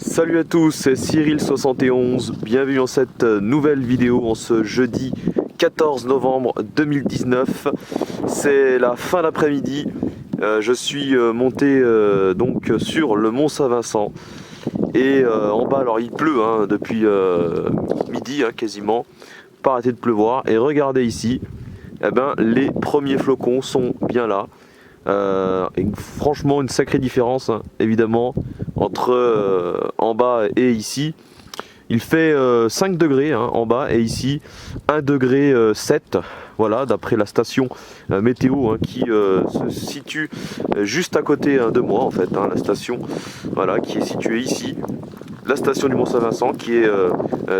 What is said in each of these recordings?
Salut à tous, c'est Cyril71, bienvenue dans cette nouvelle vidéo en ce jeudi 14 novembre 2019. C'est la fin d'après-midi, je suis monté donc sur le Mont Saint-Vincent et en bas alors il pleut depuis midi quasiment, pas arrêté de pleuvoir et regardez ici, les premiers flocons sont bien là. Et franchement une sacrée différence évidemment entre en bas et ici. Il fait 5 degrés en bas et ici 1 degré 7, voilà, d'après la station météo qui se situe juste à côté de moi en fait, la station voilà, qui est située ici, la station du Mont Saint-Vincent qui est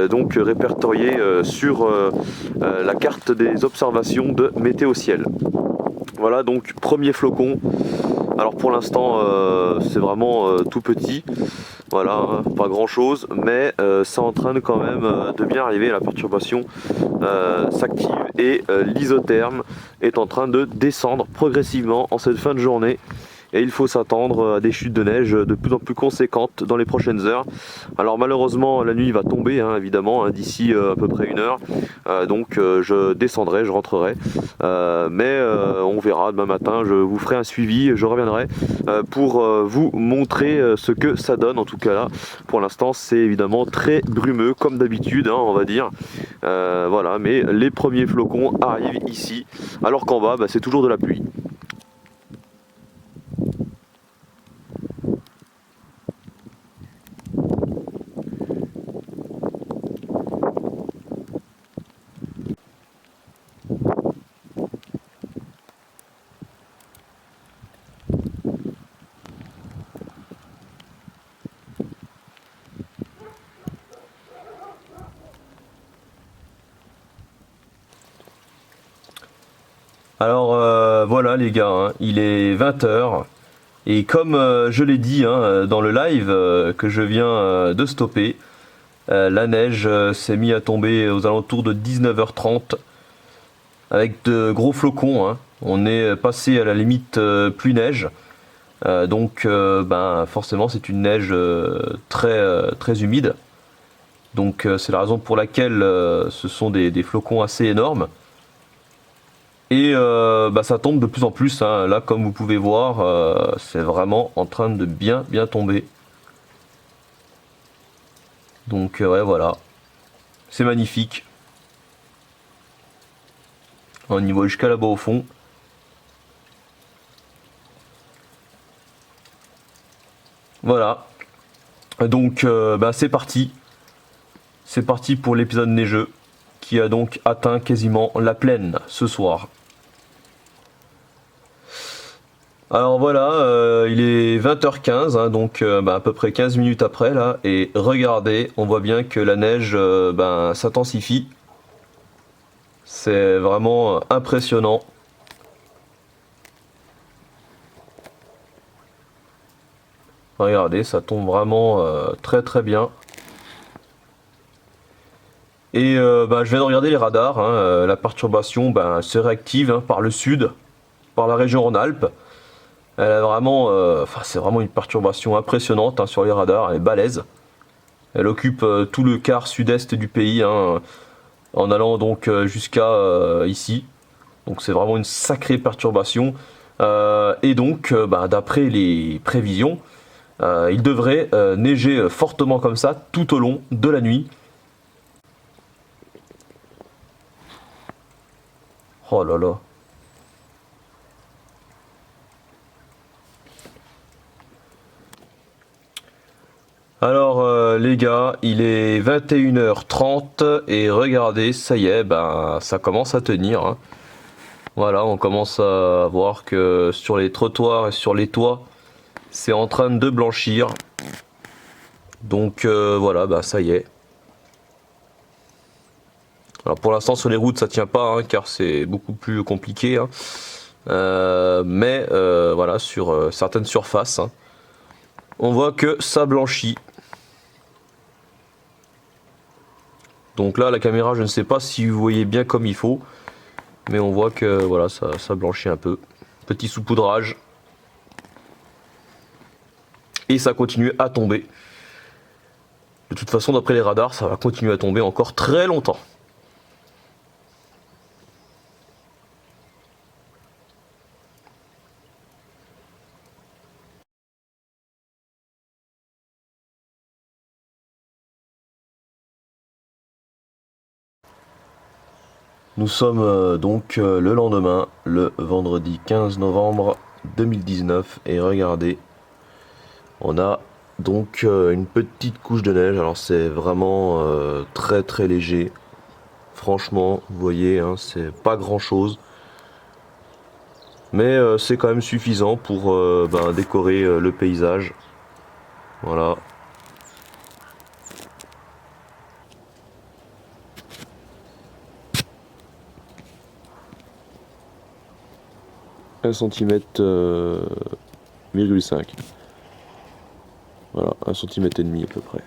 donc répertoriée sur la carte des observations de Météo Ciel. Voilà, donc premier flocon. Alors pour l'instant c'est vraiment tout petit, voilà, pas grand chose, mais c'est en train de quand même de bien arriver, la perturbation s'active et l'isotherme est en train de descendre progressivement en cette fin de journée. Et il faut s'attendre à des chutes de neige de plus en plus conséquentes dans les prochaines heures. Alors malheureusement la nuit va tomber évidemment d'ici à peu près 1 heure, donc je descendrai, je rentrerai, mais on verra demain matin, je vous ferai un suivi, je reviendrai pour vous montrer ce que ça donne. En tout cas là pour l'instant c'est évidemment très brumeux comme d'habitude on va dire, voilà, mais les premiers flocons arrivent ici alors qu'en bas c'est toujours de la pluie. Alors voilà les gars, il est 20 h et comme je l'ai dit dans le live que je viens de stopper, la neige s'est mise à tomber aux alentours de 19 h 30 avec de gros flocons. On est passé à la limite pluie neige, donc forcément c'est une neige très humide. Donc c'est la raison pour laquelle ce sont des flocons assez énormes. Et ça tombe de plus en plus, là comme vous pouvez voir, c'est vraiment en train de bien tomber. Donc ouais voilà, c'est magnifique. On y voit jusqu'à là-bas au fond. Voilà, donc c'est parti. C'est parti pour l'épisode neigeux qui a donc atteint quasiment la plaine ce soir. Alors voilà, il est 20 h 15, donc à peu près 15 minutes après là, et regardez, on voit bien que la neige s'intensifie. C'est vraiment impressionnant. Regardez, ça tombe vraiment très bien. Et je viens de regarder les radars, la perturbation se réactive par le sud, par la région Rhône-Alpes. Elle a vraiment, c'est vraiment une perturbation impressionnante sur les radars, elle est balèze. Elle occupe tout le quart sud-est du pays, en allant donc jusqu'à ici. Donc c'est vraiment une sacrée perturbation. Et donc, d'après les prévisions, il devrait neiger fortement comme ça tout au long de la nuit. Oh là là. Alors les gars, il est 21 h 30 et regardez, ça y est, ça commence à tenir. Voilà, on commence à voir que sur les trottoirs et sur les toits, c'est en train de blanchir. Donc voilà, ça y est. Alors pour l'instant sur les routes ça tient pas car c'est beaucoup plus compliqué. Mais voilà, sur certaines surfaces, on voit que ça blanchit. Donc là la caméra, je ne sais pas si vous voyez bien comme il faut, mais on voit que voilà, ça blanchit un peu. Petit saupoudrage. Et ça continue à tomber. De toute façon, d'après les radars, ça va continuer à tomber encore très longtemps. Nous sommes donc le lendemain, le vendredi 15 novembre 2019, et regardez, on a donc une petite couche de neige. Alors c'est vraiment très très léger. Franchement, vous voyez, hein, c'est pas grand chose. Mais c'est quand même suffisant pour décorer le paysage. Voilà. 1 cm,5 cm. Voilà, 1 cm et demi à peu près.